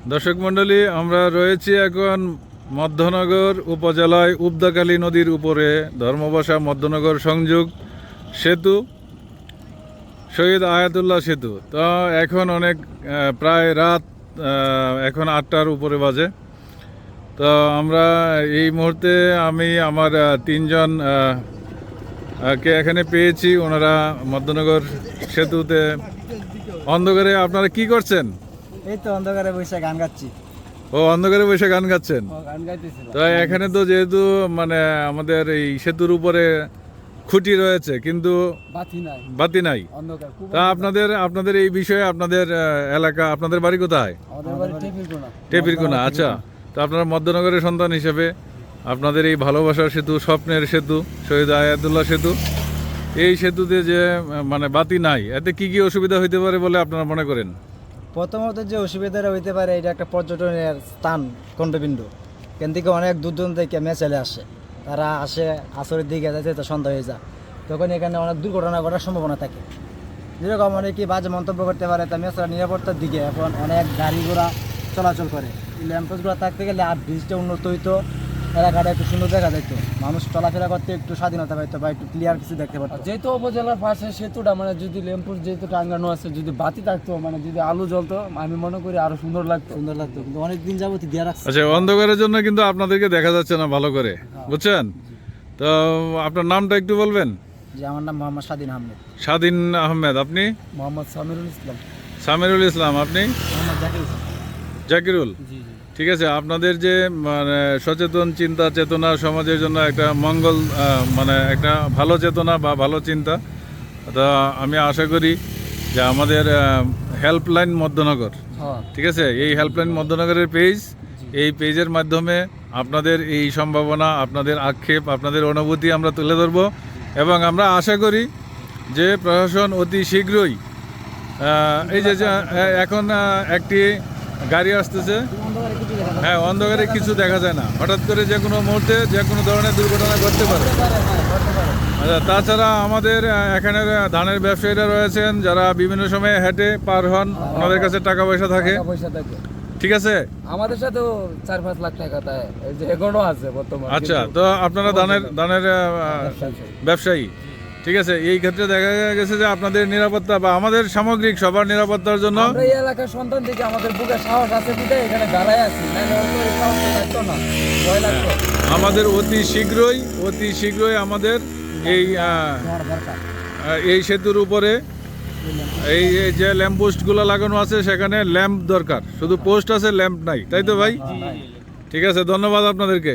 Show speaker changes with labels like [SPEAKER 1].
[SPEAKER 1] দর্শক মণ্ডলী, আমরা রয়েছি এখন মধ্যনগর উপজেলায় উবদাকালী নদীর উপরে ধর্মবাসা মধ্যনগর সংযোগ সেতু, শহীদ আয়াতুল্লাহ সেতু। তো এখন অনেক প্রায় রাত, এখন 8টার উপরে বাজে। তো আমরা এই মুহূর্তে আমি আমার তিনজন কে এখানে পেয়েছি। ওনারা মধ্যনগর সেতুতে অন্ধকারে আপনারা কি করছেন?
[SPEAKER 2] এই তো অন্ধকারে বসে গান গাচ্ছি।
[SPEAKER 1] ও, অন্ধকারে বসে গান গাচ্ছেন।
[SPEAKER 2] গান গাইতেছিল।
[SPEAKER 1] তো এখানে তো যেহেতু মানে আমাদের এই সেতুর উপরে খুঁটি রয়েছে কিন্তু বাতি নাই।
[SPEAKER 2] অন্ধকার খুব।
[SPEAKER 1] তা আপনাদের এই বিষয়ে আপনাদের এলাকা, আপনাদের বাড়ি কোথায়?
[SPEAKER 2] আমাদের বাড়ি টেপিরকোনা।
[SPEAKER 1] টেপিরকোনা। আচ্ছা, তো আপনারা মধ্যনগরের সন্তান হিসেবে আপনাদের এই ভালোবাসার সেতু, স্বপ্নের সেতু, শহীদ আয়াতুল্লাহ সেতু, এই সেতুতে যে মানে বাতি নাই, এতে কি কি অসুবিধা হইতে পারে বলে আপনারা মনে করেন?
[SPEAKER 2] প্রথমত যে অসুবিধাটা হইতে পারে, এটা একটা পর্যটনের স্থান, কেন্দ্রবিন্দু। এখান থেকে অনেক দূর দূর থেকে মেচেলে আসে, তারা আসে আসরের দিকে যাচ্ছে, তো সন্ধ্যা হয়ে যায়, তখন এখানে অনেক দুর্ঘটনা ঘটার সম্ভাবনা থাকে। যেরকম অনেকে বাজে মন্তব্য করতে পারে, তা মেচেলা নিরাপত্তার দিকে এখন অনেক গাড়ি ঘোড়া চলাচল করে। এই ল্যাম্পোস্টগুলো থাকতে গেলে আর ব্রিজটা উন্নত হইতো, এলাকাটা একটু সুন্দর দেখা যেত, মানুষ চলাফেরা করতে একটু স্বাধীনতা পাইতো বা একটু ক্লিয়ার কিছু দেখতে পারতো।
[SPEAKER 3] যেহেতু উপজেলার পাশে সেতুটা, মানে যদি ল্যাম্পোস্ট যেহেতু টাঙ্গানো আছে, যদি বাতি থাকতো, মানে যদি আলো জ্বলতো, আমি মনে করি আরো সুন্দর লাগতো।
[SPEAKER 2] কিন্তু অনেকদিন যাবত দিয়ে রাখছে।
[SPEAKER 1] আচ্ছা, অন্ধকারের জন্য কিন্তু আপনাদেরকে দেখা যাচ্ছে না ভালো করে, বুঝছেন? তো আপনার নামটা একটু বলবেন?
[SPEAKER 2] যে আমার নাম মোহাম্মদ স্বাধীন আহমেদ।
[SPEAKER 1] স্বাধীন আহমেদ। আপনি?
[SPEAKER 3] মোহাম্মদ সামিরুল ইসলাম।
[SPEAKER 1] সামিরুল ইসলাম। আপনি?
[SPEAKER 2] মোহাম্মদ জাকির হোসেন।
[SPEAKER 1] জাকিরুল।
[SPEAKER 3] জি জি।
[SPEAKER 1] ঠিক আছে, আপনাদের যে মানে সচেতন চিন্তা চেতনা, সমাজের জন্য একটা মঙ্গল, মানে একটা ভালো চেতনা বা ভালো চিন্তা, তা আমি আশা করি যে আমাদের হেল্পলাইন মধ্যনগর,
[SPEAKER 3] হ্যাঁ।
[SPEAKER 1] ঠিক আছে, এই হেল্পলাইন মধ্যনগরের পেজ, এই পেজের মাধ্যমে আপনাদের এই সম্ভাবনা, আপনাদের আক্ষেপ, আপনাদের অনুভূতি আমরা তুলে ধরব এবং আমরা আশা করি যে প্রশাসন অতি শীঘ্রই এই যে এখন একটি গাড়ি আসতেছে, হ্যাঁ, অন্ধকারে কিছু দেখা যায় না, হঠাৎ করে যে কোনো মুহূর্তে যে কোনো ধরনের দুর্ঘটনা ঘটতে পারে। আচ্ছা, তাছাড়া আমাদের এখানের ধানের ব্যবসায়ীরা রয়েছেন যারা বিভিন্ন সময়ে হেঁটে পার হন, ওনাদের কাছে টাকা পয়সা থাকে, ঠিক আছে।
[SPEAKER 3] আমাদের সাথেও 4-5 লাখ টাকা তাই এই যে এখনো আছে বর্তমানে।
[SPEAKER 1] আচ্ছা, তো আপনারা ধানের ব্যবসায়ী, ঠিক আছে। এই ক্ষেত্রে দেখা গেছে যে আপনাদের নিরাপত্তা বা আমাদের সামগ্রিক সবার নিরাপত্তার জন্য
[SPEAKER 3] আমরা এই এলাকার সন্তান থেকে আমাদের বুকে সাহস আছে বিধায় এখানে দাঁড়ায় আছি, নাহলে হয়তো এই সাহসটা থাকতো না, ভয় লাগতো।
[SPEAKER 1] আমাদের অতি শীঘ্রই আমাদের এই সেতুর উপরে এই যে ল্যাম্প পোস্টগুলো লাগানো আছে, সেখানে ল্যাম্প দরকার, শুধু পোস্ট আছে, ল্যাম্প নাই, তাই তো ভাই? ঠিক আছে, ধন্যবাদ আপনাদেরকে।